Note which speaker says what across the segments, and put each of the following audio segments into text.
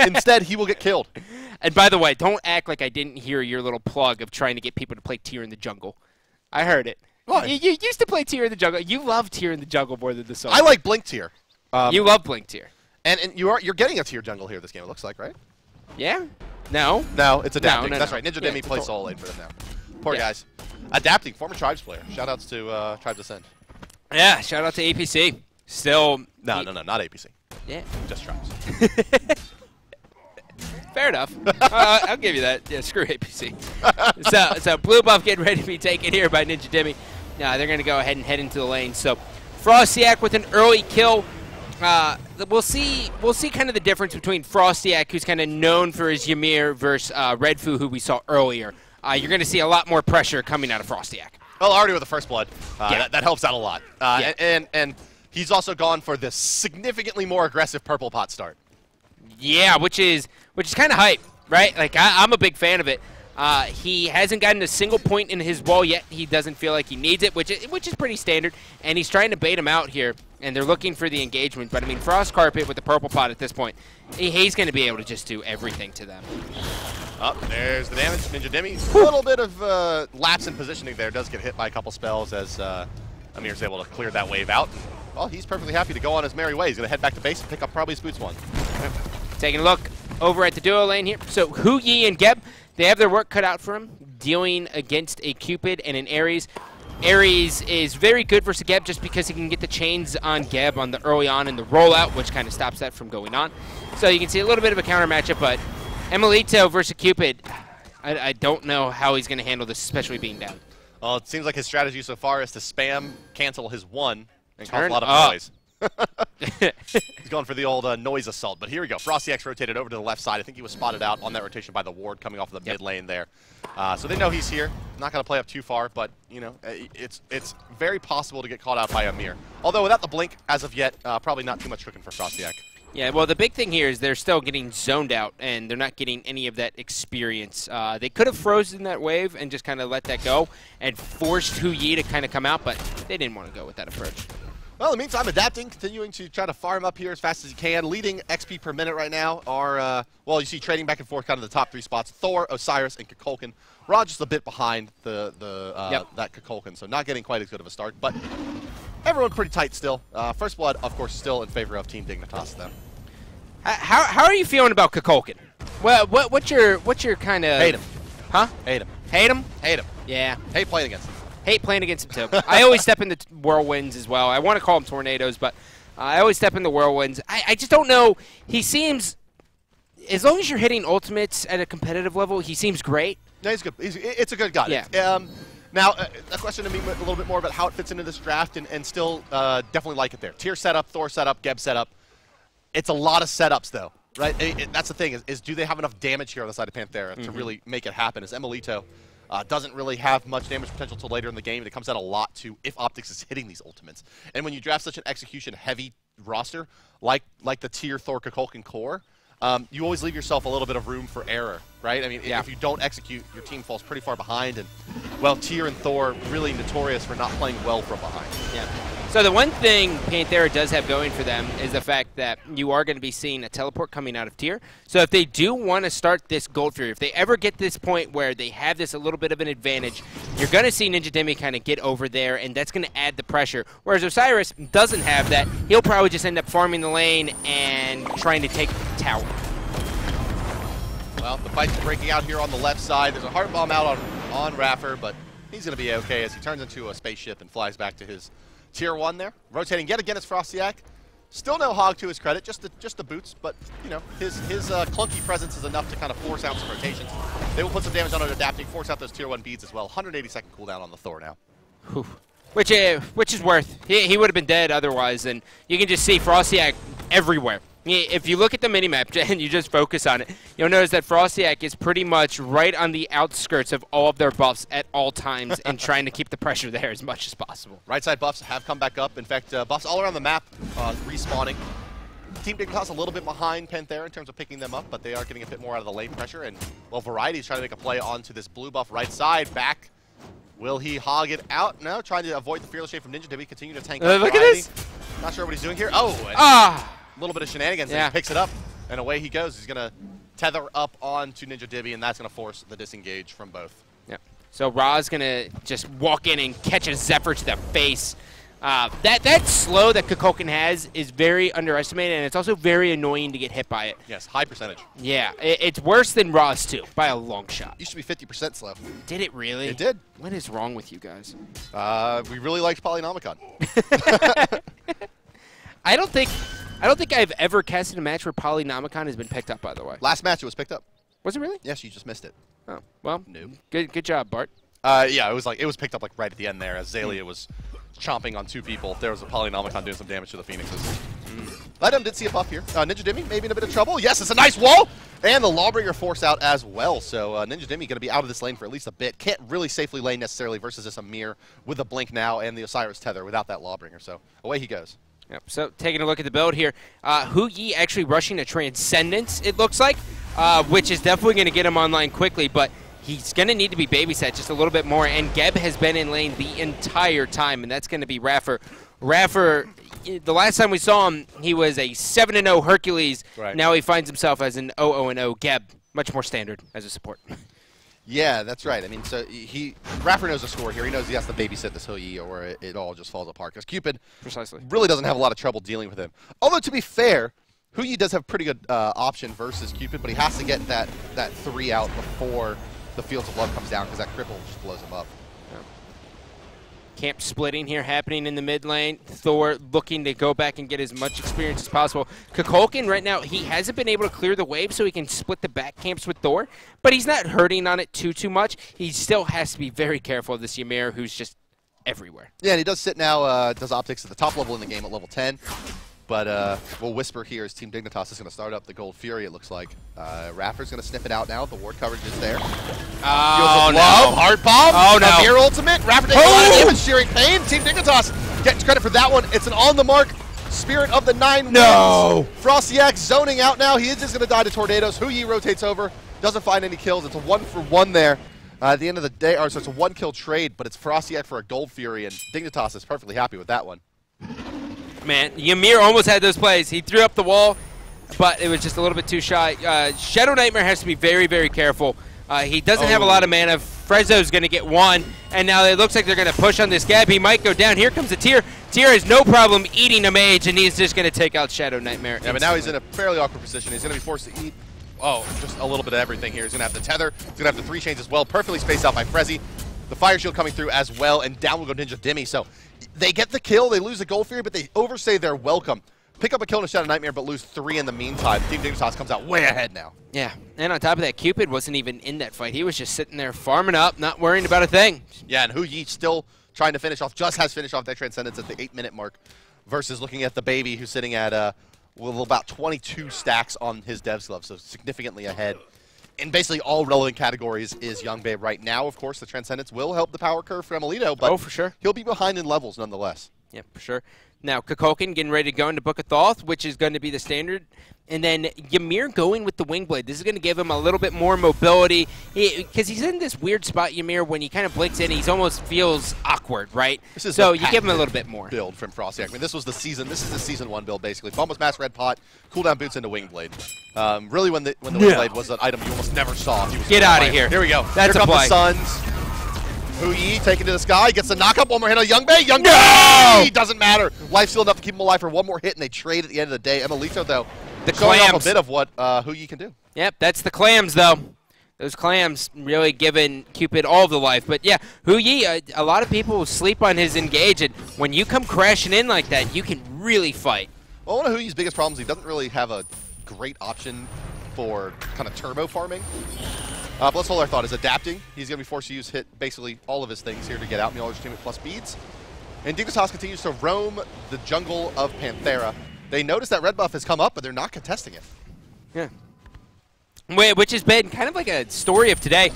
Speaker 1: instead he will get killed.
Speaker 2: And by the way, don't act like I didn't hear your little plug of trying to get people to play tier in the jungle. I heard it.
Speaker 1: What?
Speaker 2: You used to play tier in the jungle. You love tier in the jungle more than the solo.
Speaker 1: I like Blink tier.
Speaker 2: You love Blink tier.
Speaker 1: And you're getting a tier jungle here this game, it looks like, right?
Speaker 2: Yeah? No.
Speaker 1: No, it's adapting.
Speaker 2: No,
Speaker 1: That's
Speaker 2: no.
Speaker 1: right. Ninja Demi plays solo lane for them now. Poor guys. Adapting, former Tribes player. Shoutouts to Tribes Ascend.
Speaker 2: Yeah, shout out to APC. Still.
Speaker 1: No, not APC.
Speaker 2: Yeah.
Speaker 1: Just Tribes.
Speaker 2: Fair enough. I'll give you that. Yeah, screw APC. so blue buff getting ready to be taken here by Ninja Demi. They're going to go ahead and head into the lane. So Frostiak with an early kill. We'll see kind of the difference between Frostiak, who's kind of known for his Ymir, versus Redfu, who we saw earlier. You're going to see a lot more pressure coming out of Frostiak.
Speaker 1: Well, already with the first blood, that helps out a lot. And he's also gone for this significantly more aggressive purple pot start. Yeah,
Speaker 2: which is kind of hype, right? Like I'm a big fan of it. He hasn't gotten a single point in his wall yet. He doesn't feel like he needs it, which is pretty standard. And he's trying to bait him out here, and they're looking for the engagement. But I mean, Frost Carpet with the purple pot at this point, he's going to be able to just do everything to them.
Speaker 1: Oh, there's the damage. Ninja Demi. A little bit of lapse in positioning there. Does get hit by a couple spells as Amir's able to clear that wave out. Well, he's perfectly happy to go on his merry way. He's going to head back to base and pick up probably his boots one.
Speaker 2: Taking a look over at the duo lane here. So Hu Yi and Geb, they have their work cut out for him, dealing against a Cupid and an Ares. Ares is very good versus Geb just because he can get the chains on Geb on the early on in the rollout, which kind of stops that from going on. So you can see a little bit of a counter matchup, but Emilito versus Cupid, I don't know how he's going to handle this, especially being down.
Speaker 1: Well, it seems like his strategy so far is to spam cancel his one and cause a lot of noise. He's going for the old noise assault, but here we go. Frostiak's rotated over to the left side. I think he was spotted out on that rotation by the ward coming off of the mid lane there. So they know he's here. Not going to play up too far, but you know it's very possible to get caught out by Amir. Although without the blink as of yet, probably not too much cooking for Frostiak.
Speaker 2: Yeah, well, the big thing here is they're still getting zoned out, and they're not getting any of that experience. They could have frozen that wave and just kind of let that go and forced Hu Yi to kind of come out, but they didn't want to go with that approach.
Speaker 1: Well, in the meantime, adapting, continuing to try to farm up here as fast as he can. Leading XP per minute right now are, well, you see trading back and forth kind of the top three spots. Thor, Osiris, and Kukulkan. Rod just a bit behind that Kukulkan, so not getting quite as good of a start. But everyone pretty tight still. First Blood, of course, still in favor of Team Dignitas, though.
Speaker 2: How are you feeling about Kukulkan? Well, what's your kind of...
Speaker 1: Hate him.
Speaker 2: Huh?
Speaker 1: Hate him.
Speaker 2: Hate him?
Speaker 1: Hate him.
Speaker 2: Yeah.
Speaker 1: Hate playing against him.
Speaker 2: Hate playing against him, too. I always step into whirlwinds as well. I want to call them tornadoes, but I always step into whirlwinds. I just don't know. He seems, as long as you're hitting ultimates at a competitive level, he seems great.
Speaker 1: No, he's good. It's a good guy.
Speaker 2: Yeah.
Speaker 1: Now, a question to me a little bit more about how it fits into this draft, and still definitely like it there. Tier setup, Thor setup, Geb setup. It's a lot of setups, though, right? That's the thing, is do they have enough damage here on the side of Panthera to really make it happen? As Emilito doesn't really have much damage potential till later in the game, and it comes out a lot to if Optics is hitting these ultimates. And when you draft such an execution-heavy roster, like the tier Thor Kukulkan core, you always leave yourself a little bit of room for error, right? I mean, if you don't execute, your team falls pretty far behind, and, well, Tyr and Thor really notorious for not playing well from behind.
Speaker 2: Yeah. So the one thing Panthera does have going for them is the fact that you are going to be seeing a teleport coming out of Tyr. So if they do want to start this Gold Fury, if they ever get this point where they have this a little bit of an advantage, you're going to see Ninja Demi kind of get over there, and that's going to add the pressure. Whereas Osiris doesn't have that. He'll probably just end up farming the lane and trying to take the tower.
Speaker 1: Well, the fight's breaking out here on the left side. There's a heart bomb out on Raffer, but he's going to be okay as he turns into a spaceship and flies back to his Tier 1 there. Rotating yet again is Frostiak. Still no Hog to his credit, just the boots, but, you know, his clunky presence is enough to kind of force out some rotations. They will put some damage on it, adapting, force out those Tier 1 beads as well. 180-second cooldown on the Thor now.
Speaker 2: Whew. Which is worth. He would have been dead otherwise, and you can just see Frostiak everywhere. If you look at the minimap and you just focus on it, you'll notice that Frostiak is pretty much right on the outskirts of all of their buffs at all times and trying to keep the pressure there as much as possible.
Speaker 1: Right side buffs have come back up. In fact, buffs all around the map respawning. Team Dignitas a little bit behind Panthera in terms of picking them up, but they are getting a bit more out of the lane pressure. And, well, Variety is trying to make a play onto this blue buff right side. Back. Will he hog it out? No, trying to avoid the Fearless Shade from Ninja Demi. Continue to tank
Speaker 2: look at this.
Speaker 1: Not sure what he's doing here. Oh, a little bit of shenanigans.
Speaker 2: Yeah.
Speaker 1: And he picks it up. And away he goes. He's going to tether up onto Ninja Dibby, and that's going to force the disengage from both.
Speaker 2: Yep. So Ra's going to just walk in and catch a Zephyr to the face. That slow that Kukulkan has is very underestimated, and it's also very annoying to get hit by it.
Speaker 1: Yes, high percentage.
Speaker 2: Yeah, it's worse than Ra's, too, by a long shot.
Speaker 1: Used to be 50% slow.
Speaker 2: Did it really?
Speaker 1: It did.
Speaker 2: What is wrong with you guys?
Speaker 1: We really liked Polynomicon.
Speaker 2: I don't think I've ever casted a match where Polynomicon has been picked up, by the way.
Speaker 1: Last match it was picked up.
Speaker 2: Was it really?
Speaker 1: Yes, you just missed it.
Speaker 2: Oh, well,
Speaker 1: Noob.
Speaker 2: Good job, Bart.
Speaker 1: Yeah, it was picked up like right at the end there as Zalia was chomping on 2 people. There was a Polynomicon doing some damage to the Phoenixes. Item did see a buff here. Ninja Dimi maybe in a bit of trouble. Yes, it's a nice wall! And the Lawbringer force out as well. So Ninja Dimi going to be out of this lane for at least a bit. Can't really safely lane necessarily versus this Amir with a blink now and the Osiris tether without that Lawbringer. So away he goes.
Speaker 2: Yep. So taking a look at the build here, Hu Yi actually rushing a Transcendence, it looks like, which is definitely going to get him online quickly, but he's going to need to be babysat just a little bit more, and Geb has been in lane the entire time, and that's going to be Raffer. Raffer, the last time we saw him, he was a 7-0 Hercules.
Speaker 1: Right.
Speaker 2: Now he finds himself as an 0-0 Geb, much more standard as a support.
Speaker 1: Yeah, that's right. I mean, so Raffer knows the score here. He knows he has to babysit this Hu Yi or it all just falls apart. Because Cupid really doesn't have a lot of trouble dealing with him. Although, to be fair, Hu Yi does have pretty good option versus Cupid, but he has to get that 3 out before the Fields of Love comes down because that cripple just blows him up.
Speaker 2: Camp splitting here happening in the mid lane. Thor looking to go back and get as much experience as possible. Kukulkan right now, he hasn't been able to clear the wave so he can split the back camps with Thor, but he's not hurting on it too much. He still has to be very careful of this Ymir who's just everywhere. Yeah,
Speaker 1: and he does sit now, does optics at the top level in the game at level 10. But we'll whisper here as Team Dignitas is going to start up the Gold Fury, it looks like. Raffer's going to sniff it out now. The ward coverage is there.
Speaker 2: Oh, no.
Speaker 1: Heart Bomb.
Speaker 2: Oh, no.
Speaker 1: Amir ultimate. Raffer taking a lot of damage, Shearing Pain. Team Dignitas gets credit for that one. It's an on-the-mark Spirit of the 9 wins.
Speaker 2: No.
Speaker 1: Frosty X zoning out now. He is just going to die to Tornadoes. Hu Yi rotates over. Doesn't find any kills. It's a 1-for-1 there. At the end of the day, so it's a 1-kill trade, but it's Frosty X for a Gold Fury, and Dignitas is perfectly happy with that one.
Speaker 2: Man, Ymir almost had those plays. He threw up the wall, but it was just a little bit too shy. Shadow Nightmare has to be very, very careful. He doesn't have a lot of mana. Frezzo's going to get 1, and now it looks like they're going to push on this Gab. He might go down. Here comes the Tyr. Tyr has no problem eating a mage, and he's just going to take out Shadow Nightmare.
Speaker 1: Yeah, but now he's in a fairly awkward position. He's going to be forced to eat, just a little bit of everything here. He's going to have the tether. He's going to have the 3 chains as well. Perfectly spaced out by Frezzy. The Fire Shield coming through as well, and down will go Ninja Dimi. So they get the kill, they lose the Gold Fury, but they overstay their welcome. Pick up a kill in a Shadow Nightmare, but lose 3 in the meantime. Team Dignitas comes out way ahead now.
Speaker 2: Yeah, and on top of that, Cupid wasn't even in that fight. He was just sitting there farming up, not worrying about a thing.
Speaker 1: Yeah, and Hu Yi still trying to finish off, just has finished off that Transcendence at the 8-minute mark, versus looking at the Baby who's sitting at about 22 stacks on his Dev's Glove, so significantly ahead. In basically all relevant categories is Young Babe right now. Of course, the Transcendence will help the power curve for Emilito, but
Speaker 2: for sure,
Speaker 1: he'll be behind in levels nonetheless.
Speaker 2: Yeah, for sure. Now, Kukulkan getting ready to go into Book of Thoth, which is going to be the standard. And then Ymir going with the Wingblade. This is going to give him a little bit more mobility. Because he's in this weird spot, Ymir, when he kind of blinks in, he almost feels awkward, right? So you give him a little bit more.
Speaker 1: Build from Frosty. I mean, this is the season 1 build, basically. Almost Mass Red Pot, cooldown boots into Wingblade. Really, when the Wingblade was an item you almost never saw.
Speaker 2: Get out of here.
Speaker 1: Here we go.
Speaker 2: That's
Speaker 1: here
Speaker 2: a
Speaker 1: come
Speaker 2: play.
Speaker 1: The Suns. Hu Yi taken to the sky, gets the knock-up, 1 more hit on Young Bae. Young Bae! Doesn't matter. Life's still enough to keep him alive for 1 more hit, and they trade at the end of the day. Emilito, though, showing off a bit of what Hu Yi can do.
Speaker 2: Yep, that's the clams, though. Those clams really giving Cupid all of the life. But yeah, Hu Yi, a lot of people will sleep on his engage, and when you come crashing in like that, you can really fight.
Speaker 1: Well, one of Hu Yi's biggest problems, he doesn't really have a great option for kind of turbo farming. But let's hold our thought. Is adapting. He's going to be forced to use basically all of his things here to get out. Mueller's Entertainment plus beads. And Dignitas continues to roam the jungle of Panthera. They notice that red buff has come up, but they're not contesting it.
Speaker 2: Yeah. Which has been kind of like a story of today.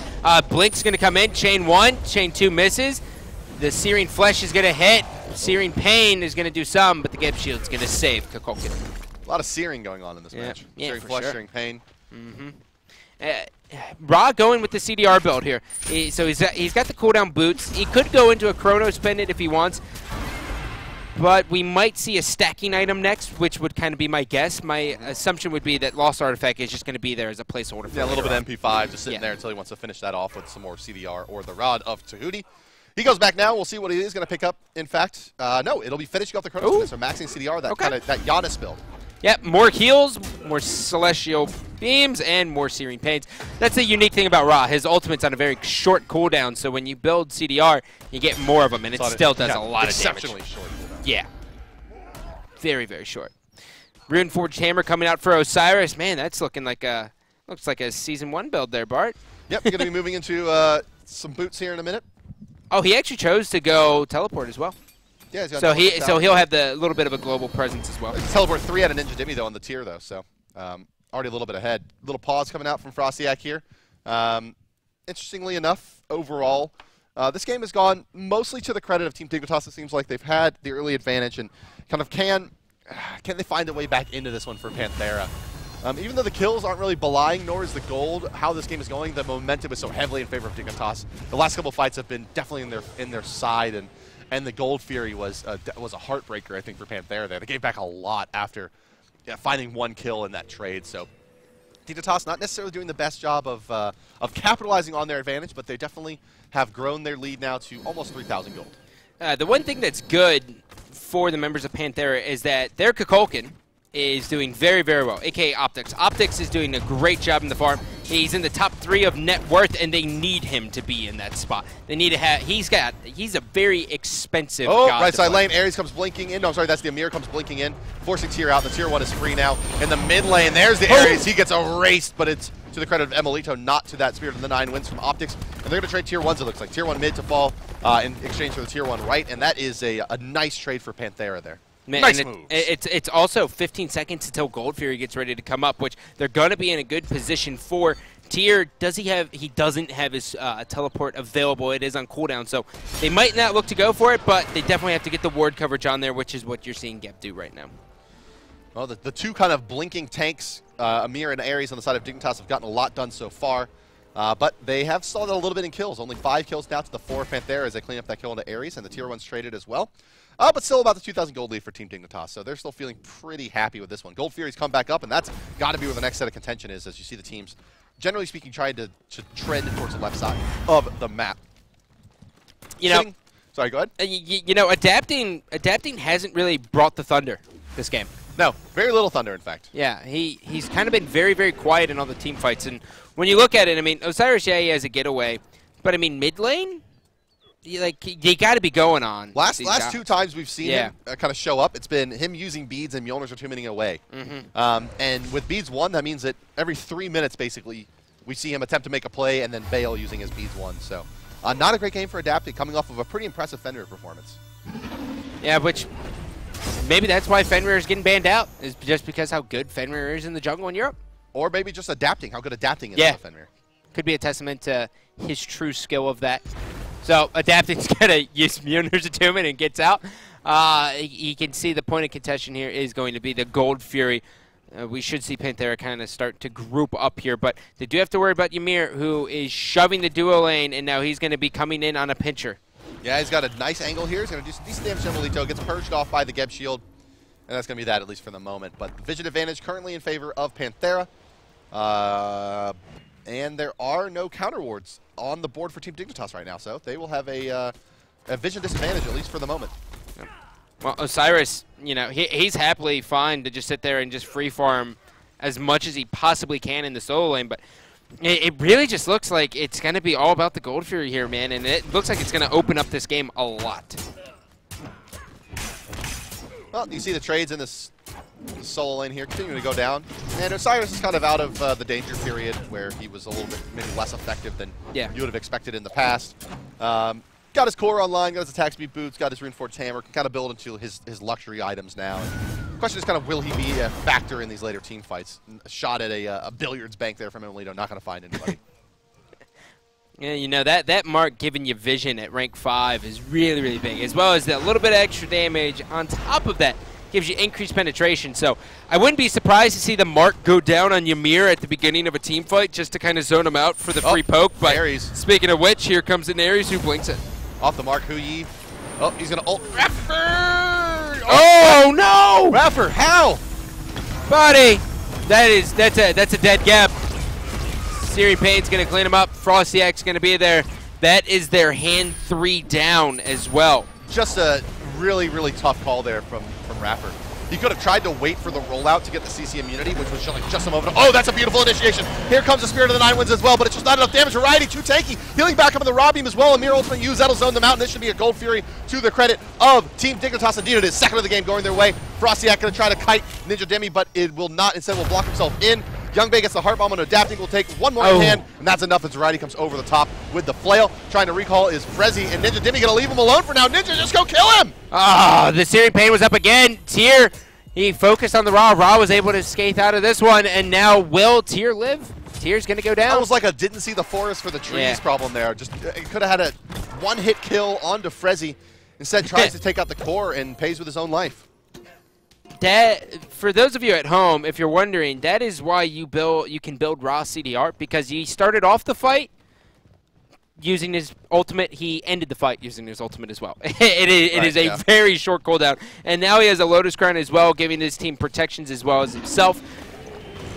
Speaker 2: Blink's going to come in. Chain 1, chain 2 misses. The Searing Flesh is going to hit. Searing Pain is going to do some, but the Geb Shield's going to save Kukulkan.
Speaker 1: A lot of searing going on in this match.
Speaker 2: Yeah,
Speaker 1: Searing Flesh, Searing Pain.
Speaker 2: Ra going with the CDR build here. So he's got the cooldown boots. He could go into a Chronos Pendant if he wants. but we might see a stacking item next, which would kind of be my guess. My assumption would be that Lost Artifact is just going to be there as a placeholder for
Speaker 1: a little bit of MP5 just sitting there until he wants to finish that off with some more CDR or the Rod of Tahuti. He goes back now. We'll see what he is going to pick up. In fact, no, it'll be finishing off the Chronos, so maxing CDR, that kind of that Giannis build.
Speaker 2: Yep, more heals, more Celestial Beams, and more Searing Pains. That's the unique thing about Ra. His ultimate's on a very short cooldown, so when you build CDR, you get more of them, and it still does a lot of damage.
Speaker 1: Exceptionally short cooldown.
Speaker 2: Yeah. Very, very short. Runeforged Hammer coming out for Osiris. Man, that's looking like a looks like a Season 1 build there, Bart.
Speaker 1: Yep, you're going to be moving into some boots here in a minute.
Speaker 2: Oh, he actually chose to go teleport as well.
Speaker 1: Yeah,
Speaker 2: so he'll have the little bit of a global presence as well.
Speaker 1: Teleport 3 out of Ninja Dimmy though on the tier though, so already a little bit ahead. Little pause coming out from Frostiak here. Interestingly enough, overall, this game has gone mostly to the credit of Team Dignitas. It seems like they've had the early advantage and kind of can they find a way back into this one for Panthera. Even though the kills aren't really belying, nor is the gold, how this game is going, the momentum is so heavily in favor of Dignitas. The last couple of fights have been definitely in their side, and the Gold Fury was a heartbreaker, I think, for Panthera there. They gave back a lot after finding one kill in that trade. So Dignitas not necessarily doing the best job of capitalizing on their advantage, but they definitely have grown their lead now to almost 3,000 gold.
Speaker 2: The one thing that's good for the members of Panthera is that their Kukulkan is doing very, very well, a.k.a. Optics. Optics is doing a great job in the farm. He's in the top 3 of net worth, and they need him to be in that spot. They need to have. He's a very expensive.
Speaker 1: Oh,
Speaker 2: god
Speaker 1: right side
Speaker 2: play.
Speaker 1: lane. Ares comes blinking in. No, I'm sorry, that's the Amir comes blinking in, forcing tier out. The tier 1 is free now. In the mid lane, there's the Ares. He gets erased, but it's to the credit of Emilito, not to that Spirit of the 9 wins from Optics. And they're going to trade tier 1s, it looks like. Tier 1 mid to fall in exchange for the tier 1 right, and that is a nice trade for Panthera there.
Speaker 2: Man,
Speaker 1: nice
Speaker 2: moves. It's also 15 seconds until Gold Fury gets ready to come up, which they're going to be in a good position for. Tier, he doesn't have his teleport available. It is on cooldown, so they might not look to go for it, but they definitely have to get the ward coverage on there, which is what you're seeing Gep do right now.
Speaker 1: Well, the two kind of blinking tanks, Amir and Ares on the side of Dignitas, have gotten a lot done so far, but they have stalled a little bit in kills. Only 5 kills now to the 4 Panthera as they clean up that kill into Ares, and the tier 1's traded as well. But still about the 2,000 gold lead for Team Dignitas, so they're still feeling pretty happy with this one. Gold Fury's come back up, and that's got to be where the next set of contention is, as you see the teams, generally speaking, trying to trend towards the left side of the map. Sorry, go ahead.
Speaker 2: You know, adapting hasn't really brought the thunder this game.
Speaker 1: No, very little thunder, in fact.
Speaker 2: Yeah, he's kind of been very, very quiet in all the team fights, and when you look at it, I mean, Osiris, yeah, he has a getaway, but I mean, mid lane? You got to be going on.
Speaker 1: Last 2 times we've seen him kind of show up, it's been him using beads and Mjolnir's retuning away. And with beads 1, that means that every 3 minutes, basically, we see him attempt to make a play and then bail using his beads 1. So not a great game for adapting, coming off of a pretty impressive Fenrir performance.
Speaker 2: Yeah, which maybe that's why Fenrir is getting banned out, is just because how good Fenrir is in the jungle in Europe.
Speaker 1: Or maybe just adapting, how good adapting is to Fenrir.
Speaker 2: Could be a testament to his true skill of that. So adapting's gonna use Mjolnir's attunement and gets out. He can see the point of contention here is going to be the Gold Fury. We should see Panthera kind of start to group up here, but they do have to worry about Ymir, who is shoving the duo lane, and now he's going to be coming in on a pincher.
Speaker 1: Yeah, he's got a nice angle here. He's going to do some decent damage to Emilito. Gets purged off by the Geb shield, and that's going to be that, at least for the moment. But vision advantage currently in favor of Panthera. And there are no counter wards on the board for Team Dignitas right now, so they will have a vision disadvantage, at least for the moment.
Speaker 2: Yep. Well, Osiris, you know, he's happily fine to just sit there and just free farm as much as he possibly can in the solo lane, but it really just looks like it's going to be all about the Gold Fury here, man, and it looks like it's going to open up this game a lot.
Speaker 1: Well, you see the trades in this solo lane here continuing to go down, and Osiris is kind of out of the danger period where he was a little bit maybe less effective than you would have expected in the past. Got his core online, got his attack speed boots, got his Runeforged Hammer, can kind of build into his luxury items now. And the question is kind of, will he be a factor in these later team fights? A shot at a billiards bank there from Emilito, not going to find anybody.
Speaker 2: Yeah, you know, that mark giving you vision at rank 5 is really, really big, as well as that little bit of extra damage on top of that gives you increased penetration. So I wouldn't be surprised to see the mark go down on Ymir at the beginning of a team fight just to kind of zone him out for the free poke. But
Speaker 1: Ares.
Speaker 2: Speaking of which, here comes an Ares who blinks it.
Speaker 1: Off the mark, Hu Yi. Oh, he's going to ult.
Speaker 2: Oh, no!
Speaker 1: Raffer, how?
Speaker 2: Buddy, that's a dead gap. Siri Payne's gonna clean him up. Frostyak's gonna be there. That is their hand 3 down as well.
Speaker 1: Just a really, really tough call there from Raffer. He could have tried to wait for the rollout to get the CC immunity, which was just a moment. Oh, that's a beautiful initiation. Here comes the Spirit of the Nine Winds as well, but it's just not enough damage. Variety, too tanky. Healing back up in the Raw Beam as well. Amir ultimate use. That'll zone them out, and this should be a Gold Fury to the credit of Team Dignitas. Indeed, it is second of the game going their way. Frostyak going to try to kite Ninja Demi, but it will not. Instead, will block himself in. Youngbae gets the Heart Bomb on Adapting. Will take one more in hand, and that's enough as Variety comes over the top with the flail. Trying to recall is Frezzy, and Ninja Demi going to leave him alone for now. Ninja, just go kill him!
Speaker 2: Ah, the Siri Payne was up again. Tier. He focused on the Raw. Raw was able to skate out of this one, and now will Tier live? Tier's going to go down.
Speaker 1: That was like a didn't see the forest for the trees problem there. Just it could have had a one-hit kill onto Frezzy. Instead, tries to take out the core and pays with his own life.
Speaker 2: That, for those of you at home, if you're wondering, that is why you can build Raw CDR, because he started off the fight using his ultimate. He ended the fight using his ultimate as well. It is a very short cooldown. And now he has a Lotus Crown as well, giving his team protections as well as himself.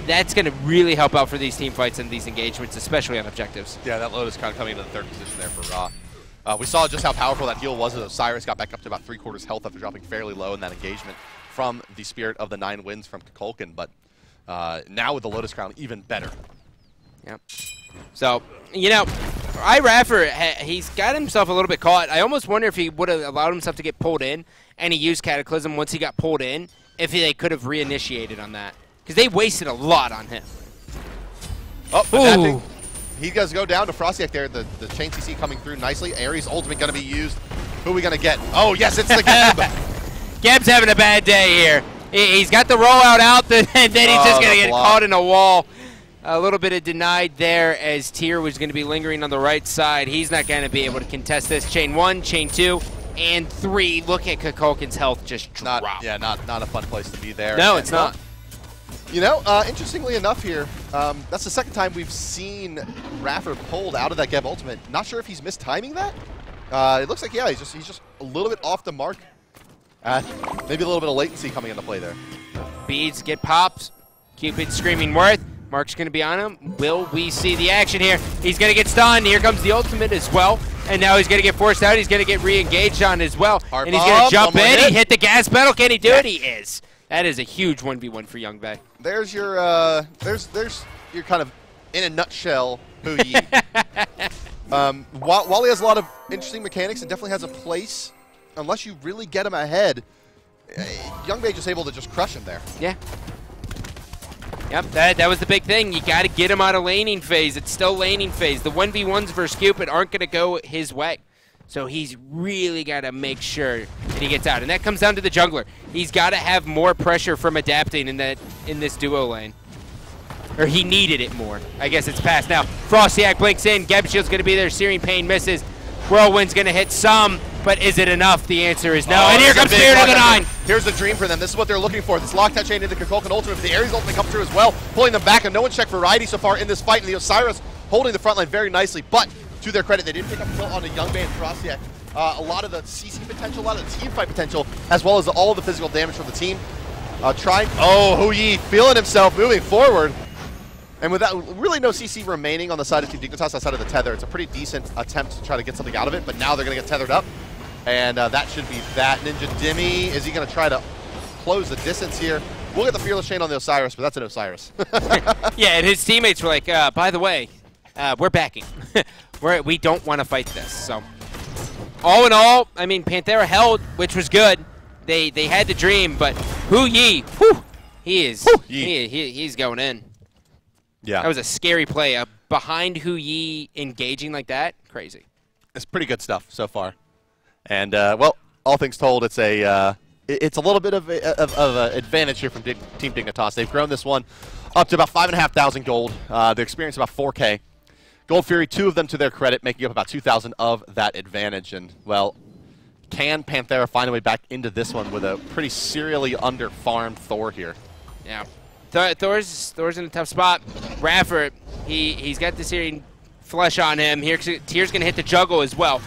Speaker 2: That's going to really help out for these team fights and these engagements, especially on objectives.
Speaker 1: Yeah, that Lotus Crown coming into the third position there for Raw. We saw just how powerful that heal was as Osiris got back up to about 3/4 health after dropping fairly low in that engagement from the Spirit of the Nine Winds from Kukulkan. But now with the Lotus Crown, even better.
Speaker 2: Yep. So, you know, Raffer, he's got himself a little bit caught. I almost wonder if he would have allowed himself to get pulled in, and he used Cataclysm once he got pulled in, if they could have reinitiated on that. Because they wasted a lot on him.
Speaker 1: Oh, he does go down to Frostyak there. The chain CC coming through nicely. Ares ultimate going to be used. Who are we going to get? Oh, yes, it's the Geb.
Speaker 2: Geb's having a bad day here. He's got the rollout out, and then he's just going to get caught in a wall. A little bit of denied there as Tier was going to be lingering on the right side. He's not going to be able to contest this. Chain 1, Chain 2, and 3. Look at Kukulkan's health just drop.
Speaker 1: Not a fun place to be there.
Speaker 2: No, it's not.
Speaker 1: You know, interestingly enough here, that's the second time we've seen Raffer pulled out of that Geb ultimate. Not sure if he's mistiming that. It looks like, yeah, he's just a little bit off the mark. Maybe a little bit of latency coming into play there.
Speaker 2: Beads get popped. Cupid screaming Worth. Mark's going to be on him. Will we see the action here? He's going to get stunned. Here comes the ultimate as well. And now he's going to get forced out. He's going to get re-engaged on as well.
Speaker 1: And
Speaker 2: he's going to jump in. He hit the gas pedal. Can he do it? He is. That is a huge 1v1 for Youngbae.
Speaker 1: There's your there's your kind of, in a nutshell, Hu Yi. While he has a lot of interesting mechanics and definitely has a place, unless you really get him ahead, Youngbae just able to just crush him there.
Speaker 2: Yeah. Yep, that was the big thing. You got to get him out of laning phase. It's still laning phase. The 1v1s versus Cupid aren't going to go his way. So he's really got to make sure that he gets out. And that comes down to the jungler. He's got to have more pressure from adapting in this duo lane. Or he needed it more. I guess it's past now. Frostyak blinks in. Geb Shield's going to be there. Searing Pain misses. Whirlwind's going to hit some. But is it enough? The answer is no. And here comes Spirit of the Nine.
Speaker 1: Here's the dream for them. This is what they're looking for. This Lockdown chain into Kukulkan ultimate. The Ares ultimate comes through as well, pulling them back. And no one checked Variety so far in this fight. And the Osiris holding the front line very nicely. But to their credit, they didn't pick up a kill on a Youngbae and Frostyak. A lot of the CC potential, a lot of the team fight potential, as well as all of the physical damage from the team. Hu Yi feeling himself moving forward. And with that, really no CC remaining on the side of Team Dignitas outside of the tether. It's a pretty decent attempt to try to get something out of it, but now they're going to get tethered up. And that should be that. Ninja Demi, is he going to try to close the distance here? We'll get the Fearless Chain on the Osiris, but that's an Osiris.
Speaker 2: Yeah, and his teammates were like, by the way, we're backing. We don't want to fight this. So, all in all, I mean, Panthera held, which was good. They had the dream, but Hu Yi, he's going in.
Speaker 1: Yeah.
Speaker 2: That was a scary play. Behind Hu Yi engaging like that, crazy.
Speaker 1: It's pretty good stuff so far. And, well, all things told, it's a little bit of an advantage here from Team Dignitas. They've grown this one up to about 5,500 gold. They're experiencing about 4K. Gold Fury, 2 of them to their credit, making up about 2,000 of that advantage. And, well, can Panthera find a way back into this one with a pretty serially under-farmed Thor here?
Speaker 2: Yeah. Thor's in a tough spot. Raffer, he's got the Syrian flesh on him. Here, Tier's going to hit the juggle as well.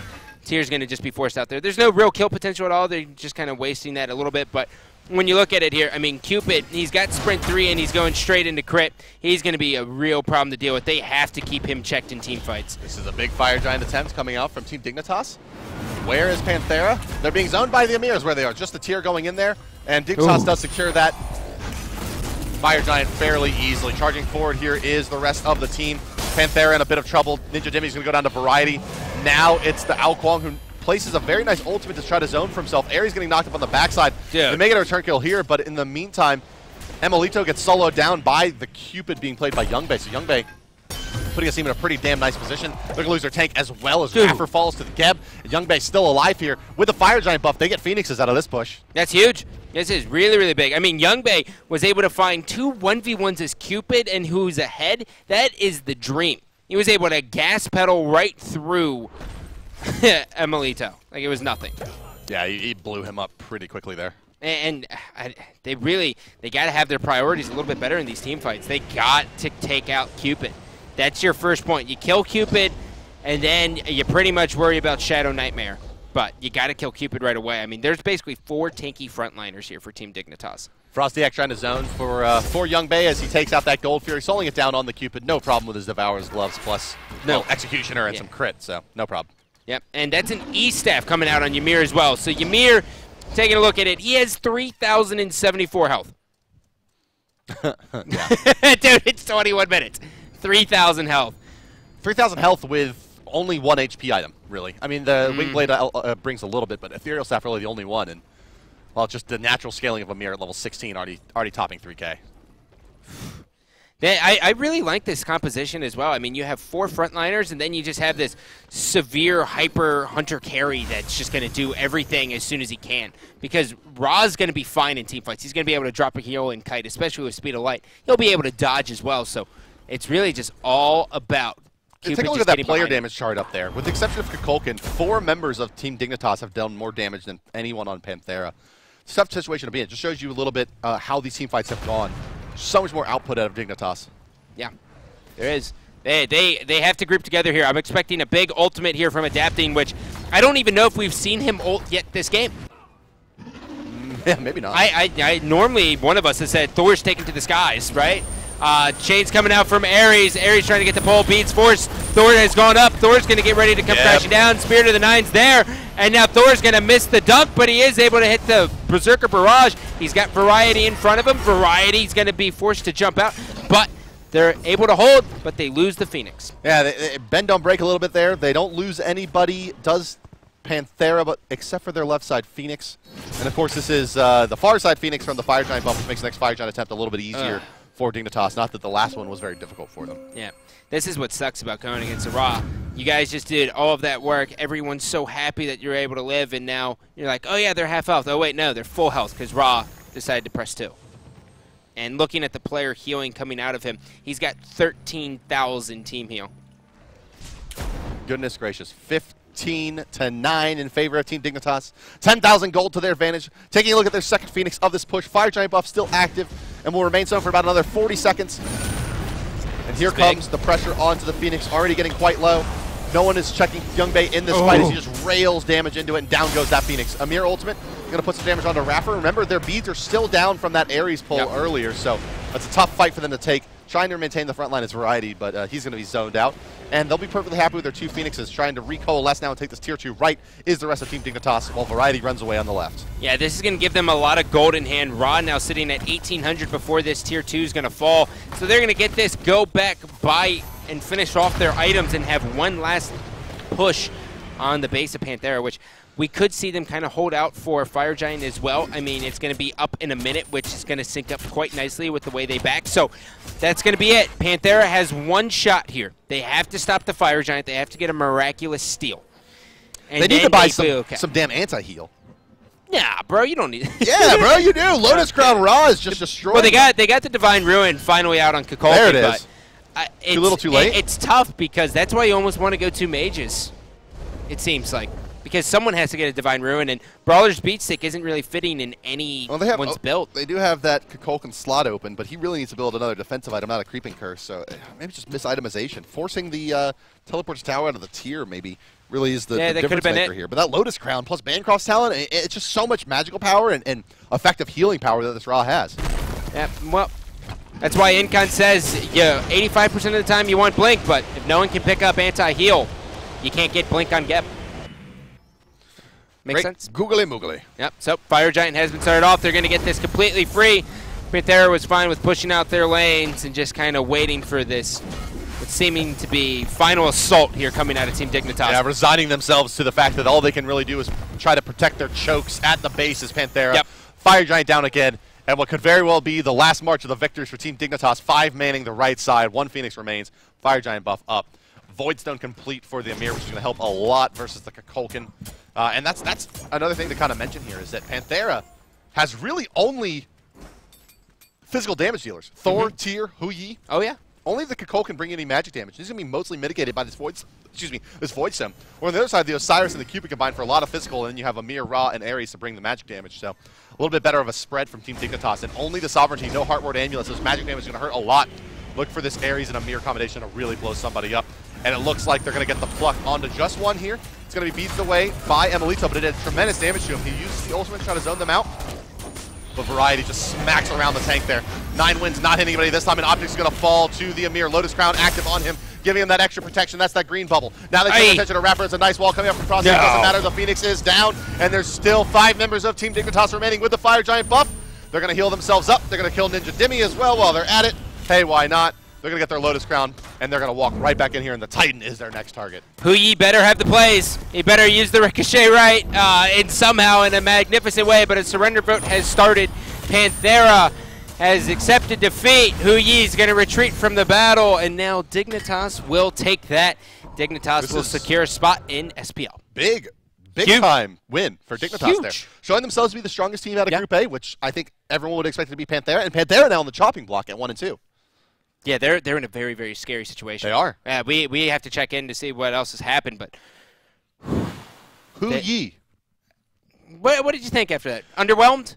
Speaker 2: Tier's going to just be forced out there. There's no real kill potential at all. They're just kind of wasting that a little bit. But when you look at it here, I mean, Cupid, he's got sprint 3 and he's going straight into crit. He's going to be a real problem to deal with. They have to keep him checked in team fights.
Speaker 1: This is a big Fire Giant attempt coming out from Team Dignitas. Where is Panthera? They're being zoned by the Emirs where they are. Just the Tier going in there. And Dignitas does secure that Fire Giant fairly easily. Charging forward here is the rest of the team. Panthera in a bit of trouble. Ninja Dimmy's going to go down to Variety. Now it's the Ao Kwang who places a very nice ultimate to try to zone for himself. Aries getting knocked up on the backside. They may get a return kill here, but in the meantime, Emilito gets soloed down by the Cupid being played by Youngbei. So Youngbei putting his team in a pretty damn nice position. They're going to lose their tank as well as Raffer falls to the Geb. Youngbei still alive here. With the Fire Giant buff, they get Phoenixes out of this push.
Speaker 2: That's huge. This is really, really big. I mean, Youngbei was able to find 2 1v1s as Cupid and who's ahead. That is the dream. He was able to gas pedal right through Emilito. Like it was nothing.
Speaker 1: Yeah, he blew him up pretty quickly there.
Speaker 2: And they got to have their priorities a little bit better in these team fights. They got to take out Cupid. That's your first point. You kill Cupid, and then you pretty much worry about Shadow Nightmare. But you got to kill Cupid right away. I mean, there's basically 4 tanky frontliners here for Team Dignitas.
Speaker 1: Frostiak trying to zone for Youngbei as he takes out that Gold Fury, soling it down on the Cupid. No problem with his Devourer's Gloves plus Executioner and some crit, so no problem.
Speaker 2: Yep, and that's an E-Staff coming out on Ymir as well. So Ymir, taking a look at it, he has 3,074 health. Dude, it's 21 minutes. 3,000 health.
Speaker 1: 3,000 health with only 1 HP item, really. I mean, the Wingblade brings a little bit, but Ethereal Staff really the only one. And, well, just the natural scaling of Ymir at level 16 already topping 3K.
Speaker 2: I really like this composition as well. I mean, you have 4 frontliners, and then you just have this severe hyper hunter carry that's just going to do everything as soon as he can. Because Ra's going to be fine in teamfights. He's going to be able to drop a heal and kite, especially with speed of light. He'll be able to dodge as well. So it's really just all about Cupid.
Speaker 1: Take a look at that player damage chart up there. With the exception of Kukulkan, 4 members of Team Dignitas have done more damage than anyone on Panthera. It's a tough situation to be in. It just shows you a little bit how these team fights have gone. So much more output out of Dignitas.
Speaker 2: Yeah, there is. They have to group together here. I'm expecting a big ultimate here from Adapting, which I don't even know if we've seen him ult yet this game.
Speaker 1: Yeah, maybe not.
Speaker 2: I normally, one of us has said Thor's taken to the skies, right? Chains coming out from Ares. Ares trying to get the pole, beats Force. Thor has gone up. Thor's going to get ready to come crashing down. Spirit of the Nine's there. And now Thor's going to miss the dunk, but he is able to hit the Berserker Barrage. He's got Variety in front of him. Variety's going to be forced to jump out, but they're able to hold, but they lose the Phoenix.
Speaker 1: Yeah, they bend don't break a little bit there. They don't lose anybody. Does Panthera, but except for their left side Phoenix. And of course, this is the far side Phoenix from the Fire Giant buff, which makes the next Fire Giant attempt a little bit easier for Dignitas. Not that the last one was very difficult for them.
Speaker 2: Yeah, this is what sucks about going against the Ra. You guys just did all of that work. Everyone's so happy that you're able to live, and now you're like, oh yeah, they're half health. Oh wait, no, they're full health because Ra decided to press 2. And looking at the player healing coming out of him, he's got 13,000 team heal.
Speaker 1: Goodness gracious. 15-9 in favor of Team Dignitas. 10,000 gold to their advantage. Taking a look at their second Phoenix of this push. Fire Giant buff still active and will remain so for about another 40 seconds. And here comes the pressure onto the Phoenix, already getting quite low. No one is checking Youngbei in this fight as he just rails damage into it, and down goes that Phoenix. Amir ultimate, going to put some damage onto Raffer. Remember, their beads are still down from that Ares pull earlier, so that's a tough fight for them to take. Trying to maintain the front line is Variety, but he's going to be zoned out. And they'll be perfectly happy with their 2 Phoenixes. Trying to recoalesce now and take this tier 2 right is the rest of Team Dignitas, while Variety runs away on the left.
Speaker 2: Yeah, this is going to give them a lot of gold in hand. Ra now sitting at 1,800 before this tier 2 is going to fall. So they're going to get this, go back, buy, and finish off their items and have one last push on the base of Panthera, which we could see them kind of hold out for Fire Giant as well. I mean, it's going to be up in a minute, which is going to sync up quite nicely with the way they back. So that's going to be it. Panthera has one shot here. They have to stop the Fire Giant. They have to get a miraculous steal. And
Speaker 1: they need to buy some damn anti-heal.
Speaker 2: Nah, bro, you don't need
Speaker 1: Yeah, bro, you do. Lotus Crown Ra is just destroyed.
Speaker 2: Well, they got the Divine Ruin finally out on Kukulkan.
Speaker 1: There it is.
Speaker 2: Too
Speaker 1: little too late?
Speaker 2: It's tough because that's why you almost want to go 2 mages, it seems like. Because someone has to get a Divine Ruin, and Brawler's Beat Stick isn't really fitting in anyone's build.
Speaker 1: They do have that Kukulkan slot open, but he really needs to build another defensive item, not a creeping curse. So maybe just misitemization. Forcing the Teleport's Tower out of the tier maybe really is the
Speaker 2: that could have
Speaker 1: difference
Speaker 2: been
Speaker 1: maker
Speaker 2: it
Speaker 1: here. But that Lotus Crown plus Bancroft's talent, it's just so much magical power and effective healing power that this Ra has.
Speaker 2: Yeah, well, that's why Incon says, yeah, 85% of the time you want Blink, but if no one can pick up anti-heal, you can't get Blink on Geb. Makes sense?
Speaker 1: Googly moogly.
Speaker 2: Yep, so Fire Giant has been started off. They're going to get this completely free. Panthera was fine with pushing out their lanes and just kind of waiting for this, what's seeming to be final assault here coming out of Team Dignitas.
Speaker 1: Yeah, resigning themselves to the fact that all they can really do is try to protect their chokes at the base as Panthera.
Speaker 2: Yep.
Speaker 1: Fire Giant down again, and what could very well be the last march of the victors for Team Dignitas, 5 manning the right side, 1 Phoenix remains, Fire Giant buff up. Voidstone complete for the Amir, which is going to help a lot versus the Kukulkan. And that's another thing to kind of mention here is that Panthera has really only physical damage dealers. Thor, Tyr, Hu Yi.
Speaker 2: Oh, yeah.
Speaker 1: Only the Kukulkan can bring any magic damage. This is going to be mostly mitigated by this Voidstone. Or on the other side, the Osiris and the Cupid combine for a lot of physical, and then you have Amir, Ra, and Ares to bring the magic damage. So a little bit better of a spread from Team Dignitas. And only the Sovereignty, no Heartward Amulet, so this magic damage is going to hurt a lot. Look for this Ares and Amir combination to really blow somebody up. And it looks like they're going to get the pluck onto just one here. It's going to be beaten away by Emilito, but it did tremendous damage to him. He used the ultimate to try to zone them out. But Variety just smacks around the tank there. 9 wins, not hitting anybody this time, and Optics is going to fall to the Amir. Lotus Crown active on him, giving him that extra protection. That's that green bubble. Now they turn attention to Rapper. It's a nice wall coming up from across. It doesn't matter. The Phoenix is down, and there's still 5 members of Team Dignitas remaining with the Fire Giant buff. They're going to heal themselves up. They're going to kill Ninja Dimmy as well while they're at it. Hey, why not? They're going to get their Lotus Crown, and they're going to walk right back in here, and the Titan is their next target.
Speaker 2: Hu Yi better have the plays. He better use the Ricochet right and somehow in a magnificent way, but a surrender vote has started. Panthera has accepted defeat. Hu Yi is going to retreat from the battle, and now Dignitas will take that. Dignitas will secure a spot in SPL.
Speaker 1: Big time win for Dignitas there. Showing themselves to be the strongest team out of Group A, which I think everyone would expect it to be Panthera, and Panthera now on the chopping block at 1 and 2.
Speaker 2: Yeah, they're in a very, very scary situation.
Speaker 1: They are.
Speaker 2: We have to check in to see what else has happened, but
Speaker 1: Hu Yi.
Speaker 2: What did you think after that? Underwhelmed?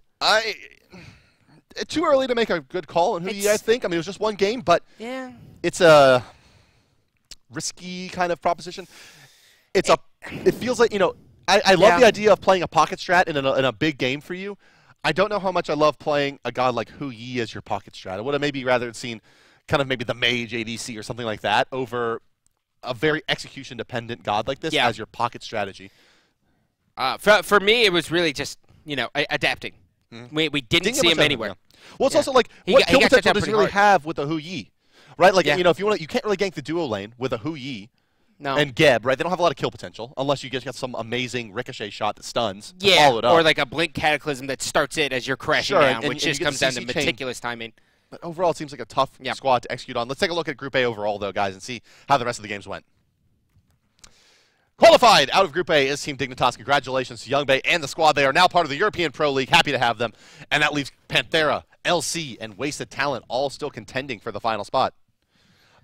Speaker 1: Too early to make a good call on Hu Yi, I think. I mean, it was just 1 game, but
Speaker 2: yeah,
Speaker 1: it's a risky kind of proposition. It feels like, you know, I love the idea of playing a pocket strat in a big game for you. I don't know how much I love playing a god like Hu Yi as your pocket strat. I would have maybe rather seen kind of maybe the Mage ADC or something like that over a very execution-dependent god like this as your pocket strategy.
Speaker 2: For me, it was really just, you know, adapting. We didn't see him anywhere.
Speaker 1: Well, it's also like, what kill potential does he really have with a Hu Yi? Right? Like, you know, if you want to, you can't really gank the duo lane with a Hu Yi.
Speaker 2: No.
Speaker 1: And Geb, right? They don't have a lot of kill potential unless you just got some amazing ricochet shot that stuns to follow it up.
Speaker 2: Or like a Blink Cataclysm that starts it as you're crashing down, which just comes down to meticulous timing.
Speaker 1: But overall, it seems like a tough squad to execute on. Let's take a look at Group A overall, though, guys, and see how the rest of the games went. Qualified out of Group A is Team Dignitas. Congratulations to Youngbay and the squad. They are now part of the European Pro League. Happy to have them. And that leaves Panthera, LC, and Wasted Talent all still contending for the final spot.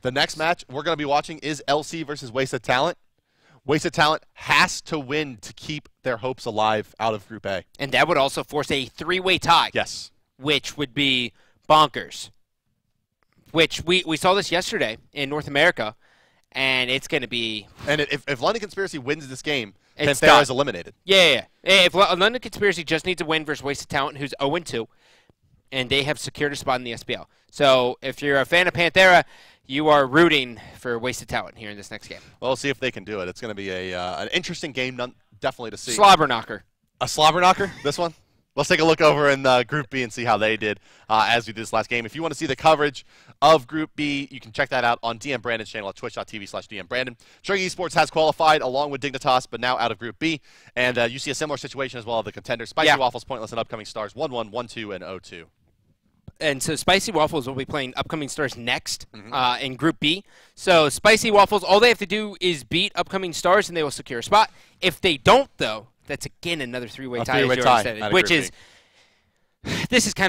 Speaker 1: The next match we're going to be watching is LC versus Wasted Talent. Wasted Talent has to win to keep their hopes alive out of Group A.
Speaker 2: And that would also force a 3-way tie.
Speaker 1: Yes.
Speaker 2: Which would be bonkers. Which we saw this yesterday in North America, and it's going to be...
Speaker 1: And if London Conspiracy wins this game,
Speaker 2: it's
Speaker 1: Panthera is eliminated.
Speaker 2: Yeah. If London Conspiracy just needs a win versus Wasted Talent, who's 0-2, and they have secured a spot in the SPL. So if you're a fan of Panthera, you are rooting for Wasted Talent here in this next game.
Speaker 1: Well, we'll see if they can do it. It's going to be an interesting game, definitely to see.
Speaker 2: Slobber knocker.
Speaker 1: A slobber knocker, this one? Let's take a look over in Group B and see how they did as we did this last game. If you want to see the coverage of Group B, you can check that out on DM Brandon's channel at twitch.tv/DMBrandon. Trey Esports has qualified along with Dignitas, but now out of Group B. And you see a similar situation as well of the contenders. Spicy Waffles, Pointless, and Upcoming Stars 1-1, 1-2, and 0-2.
Speaker 2: And so Spicy Waffles will be playing Upcoming Stars next in Group B. So Spicy Waffles, all they have to do is beat Upcoming Stars, and they will secure a spot. If they don't, though, that's again another 3-way tie,
Speaker 1: which is
Speaker 2: this is kind of